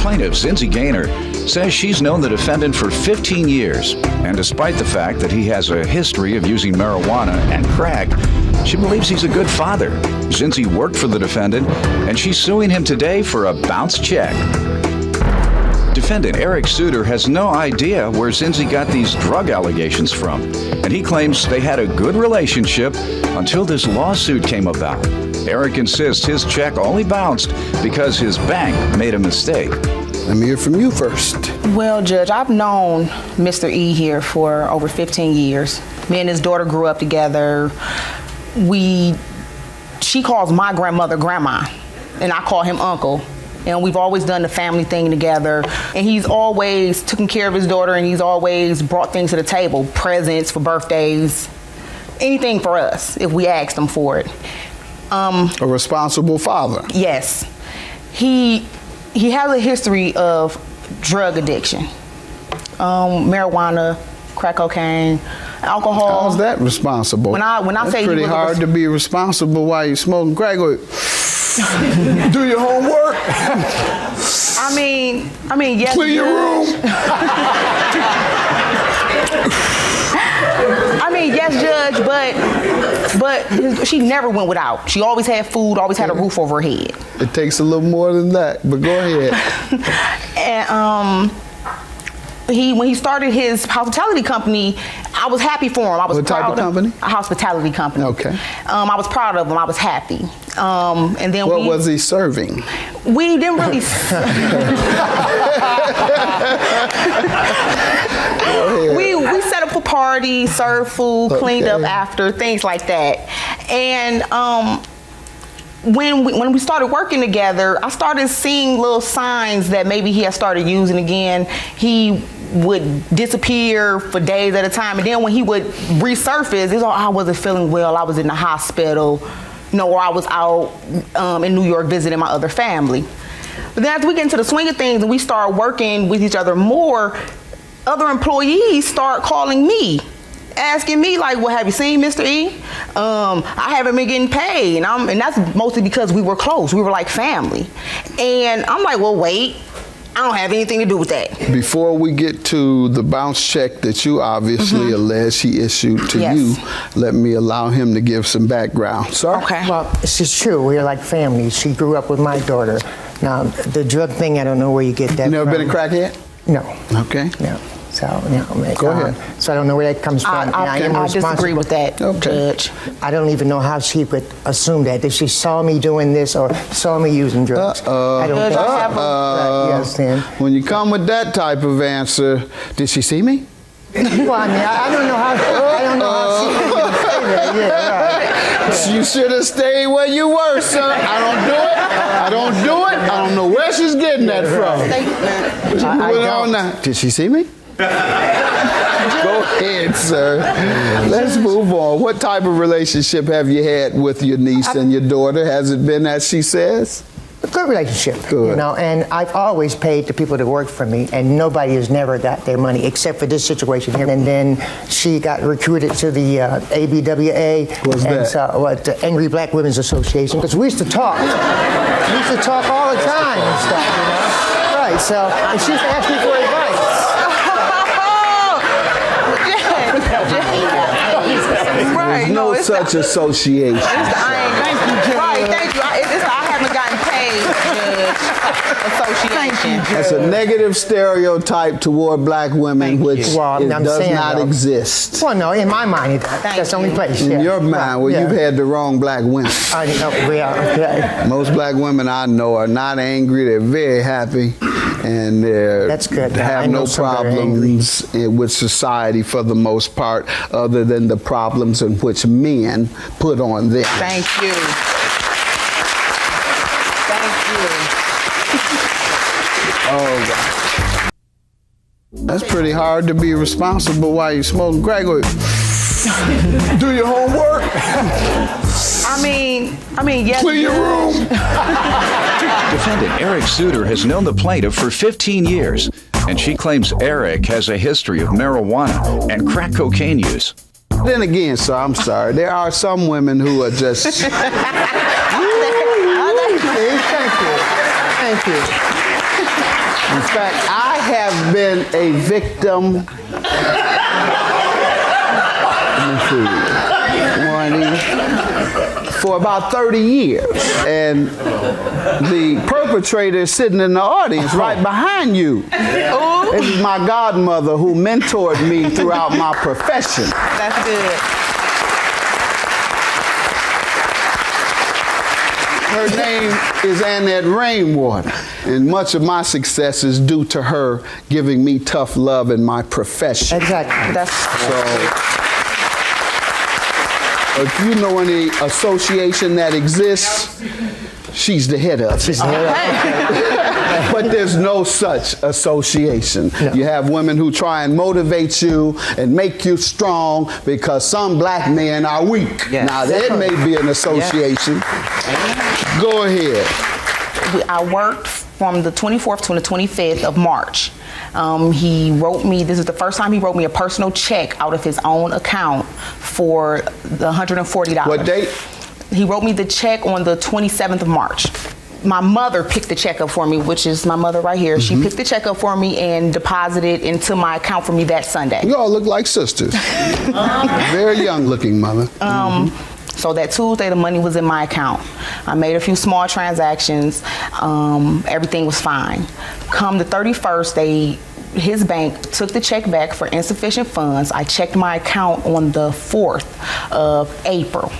Plaintiff, Zinzi Gaynor, says she's known the defendant for 15 years, and despite the fact that he has a history of using marijuana and crack, she believes he's a good father. Zinzi worked for the defendant, and she's suing him today for a bounce check. Defendant Eric Suter has no idea where Zinzi got these drug allegations from, and he claims they had a good relationship until this lawsuit came about. Eric insists his check only bounced because his bank made a mistake. Let me hear from you first. Well, Judge, I've known Mr. E here for over 15 years. Me and his daughter grew up together. She calls my grandmother grandma, and I call him uncle. And we've always done the family thing together. And he's always taken care of his daughter, and he's always brought things to the table, presents for birthdays, anything for us if we asked him for it. A responsible father. Yes. He has a history of drug addiction. Marijuana, crack cocaine, alcohol. How's that responsible? When I That's say pretty hard to be responsible while you're smoking crack. Do your homework. I mean, yes. Clean your room. I mean, yes, Judge, but she never went without. She always had food, always had a roof over her head. It takes a little more than that, but go ahead. And when he started his hospitality company, I was happy for him. I was What type proud of company? A hospitality company. Okay. I was proud of him. I was happy. And then What was he serving? We didn't really. we set up a party, served food, cleaned up after, things like that. And when we started working together, I started seeing little signs that maybe he had started using again. He would disappear for days at a time, and then when he would resurface, it's I wasn't feeling well, I was in the hospital, or I was out in New York visiting my other family. But then as we get into the swing of things and we start working with each other more, other employees start calling me, asking me like, well, have you seen Mr. E? I haven't been getting paid. And that's mostly because we were close. We were like family. And I'm like, well, wait, I don't have anything to do with that. Before we get to the bounce check that you obviously allege he issued to you, let me allow him to give some background. Sir? Okay. Well, this is true. We're like family. She grew up with my daughter. Now, the drug thing, I don't know where you get that You never from. been a crackhead? No. Okay. No. So, Go ahead. So I don't know where that comes from. I disagree with that, Judge. I don't even know how she would assume that. If she saw me doing this or saw me using drugs. I don't think yes, then. When you come with that type of answer, did she see me? Well, I mean, I don't know how she could say that. Yeah, right. You should have stayed where you were, son. I don't do it. I don't do it. I don't know where she's getting that from. Did she see me? Go ahead, sir. Let's move on. What type of relationship have you had with your niece and your daughter? Has it been as she says? A good relationship, Good. and I've always paid the people that work for me, and nobody has never got their money except for this situation here. And then she got recruited to the ABWA, What's and that? So, the Angry Black Women's Association, because we used to talk. We used to talk all the time and stuff, Right, so, and she used to ask me for advice. There's no such association. Thank you. I haven't gotten paid, Judge. Association. That's a negative stereotype toward black women, which Well, I'm does saying, not though. exist. Well, no, in my mind, it does. That's the only place. In your mind, well, Yeah. you've had the wrong black women. I know, we are. Yeah. Most black women I know are not angry. They're very happy, and That's good. they I have know no some that are angry. problems with society for the most part, other than the problems in which men put on them. Thank you. Oh, God. That's pretty hard to be responsible while you're smoking crack. Do your homework. I mean, yes. Clean your room. Defendant Eric Suter has known the plaintiff for 15 years, and she claims Eric has a history of marijuana and crack cocaine use. Then again, sir, I'm sorry. There are some women who are just... Thank you. In fact, I have been a victim. Let me see. For about 30 years. And the perpetrator is sitting in the audience right behind you. Ooh. This is my godmother who mentored me throughout my profession. That's good. Her name is Annette Rainwater, and much of my success is due to her giving me tough love in my profession. Exactly. So, if you know any association that exists, she's the head of it. But there's no such association. No. You have women who try and motivate you and make you strong because some black men are weak. Yes. Now, there may be an association. Yeah. Go ahead. I worked from the 24th to the 25th of March. He wrote me, this is the first time he wrote me a personal check out of his own account for the $140. What date? He wrote me the check on the 27th of March. My mother picked the check up for me, which is my mother right here. She picked the check up for me and deposited into my account for me that Sunday. You all look like sisters. Very young looking mother. So that Tuesday, the money was in my account. I made a few small transactions. Everything was fine. Come the 31st, his bank took the check back for insufficient funds. I checked my account on the 4th of April.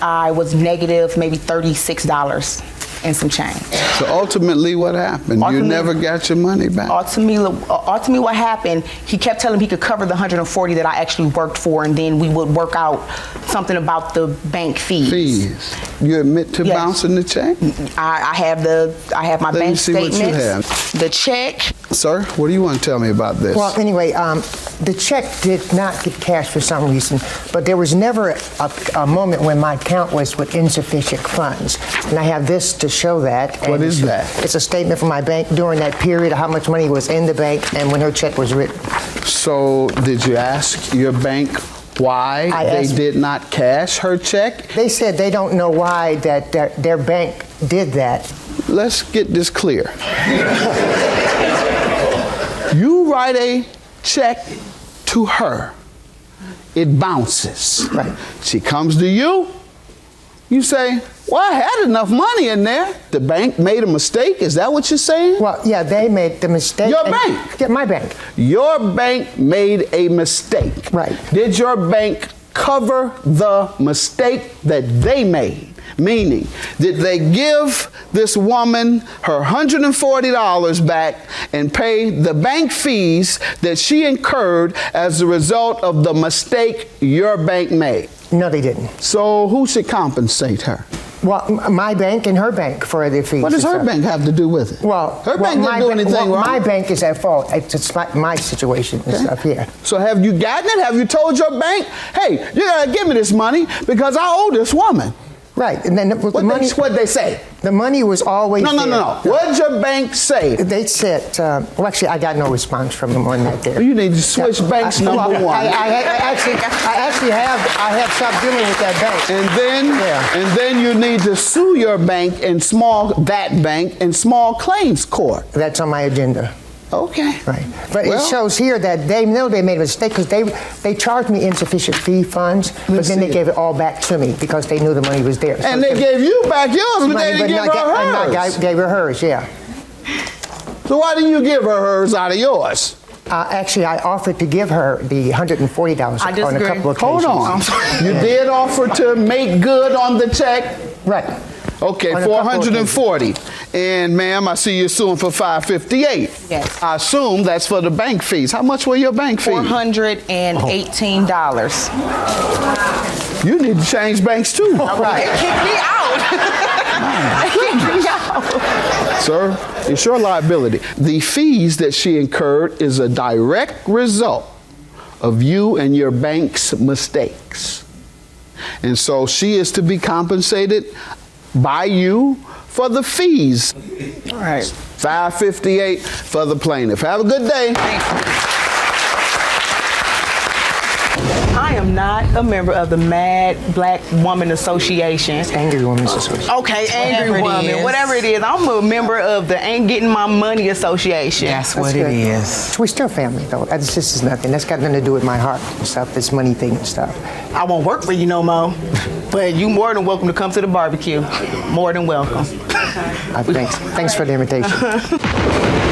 I was negative maybe $36 and some change. So ultimately what happened? You never got your money back? Ultimately what happened, he kept telling me he could cover the $140 that I actually worked for, and then we would work out something about the bank fees. You admit to bouncing the check? I have my bank statements. What you have. The check. Sir, what do you want to tell me about this? Well, anyway, the check did not get cashed for some reason, but there was never a moment when my account was with insufficient funds. And I have this to show that. What is that? It's a statement from my bank during that period of how much money was in the bank and when her check was written. So did you ask your bank why they did not cash her check? They said they don't know why that their bank did that. Let's get this clear. You write a check to her. It bounces. Right. She comes to you. You say, well, I had enough money in there. The bank made a mistake. Is that what you're saying? Well, yeah, they made the mistake. Your bank? Yeah, my bank. Your bank made a mistake. Right. Did your bank cover the mistake that they made? Meaning, did they give this woman her $140 back and pay the bank fees that she incurred as a result of the mistake your bank made? No, they didn't. So who should compensate her? Well, my bank and her bank for the fees. What does her bank have to do with it? Well, her bank didn't do anything wrong. My bank is at fault. It's my situation and stuff here. So have you gotten it? Have you told your bank, hey, you gotta give me this money because I owe this woman? Right, and then the money. What'd they say? The money was always there. No. What'd your bank say? They said, well, actually, I got no response from them on that there. You need to switch banks, number one. I actually have stopped dealing with that bank. And then you need to sue your bank in small claims court. That's on my agenda. Okay. Right. But it shows here that they know they made a mistake because they charged me insufficient fee funds, but then they gave it all back to me because they knew the money was there. And they gave you back yours, but they didn't give her hers. I gave her hers, yeah. So why didn't you give her hers out of yours? Actually, I offered to give her the $140 on a couple of occasions. Hold on. You did offer to make good on the check? Right. Okay, $440. And ma'am, I see you're suing for $558. Yes. I assume that's for the bank fees. How much were your bank fees? $418. You need to change banks too. All right. Kick me out. Kick me out. Sir, it's your liability. The fees that she incurred is a direct result of you and your bank's mistakes. And so she is to be compensated by you for the fees. All right. $558 for the plaintiff. Have a good day. I am not a member of the Mad Black Woman Association. Angry Women's Association. Okay, Angry Woman, whatever it is. I'm a member of the Ain't Getting My Money Association. That's what it is. We're still family, though. This is nothing. That's got nothing to do with my heart and stuff, this money thing and stuff. I won't work for you no more, but you more than welcome to come to the barbecue. More than welcome. Thanks for the invitation.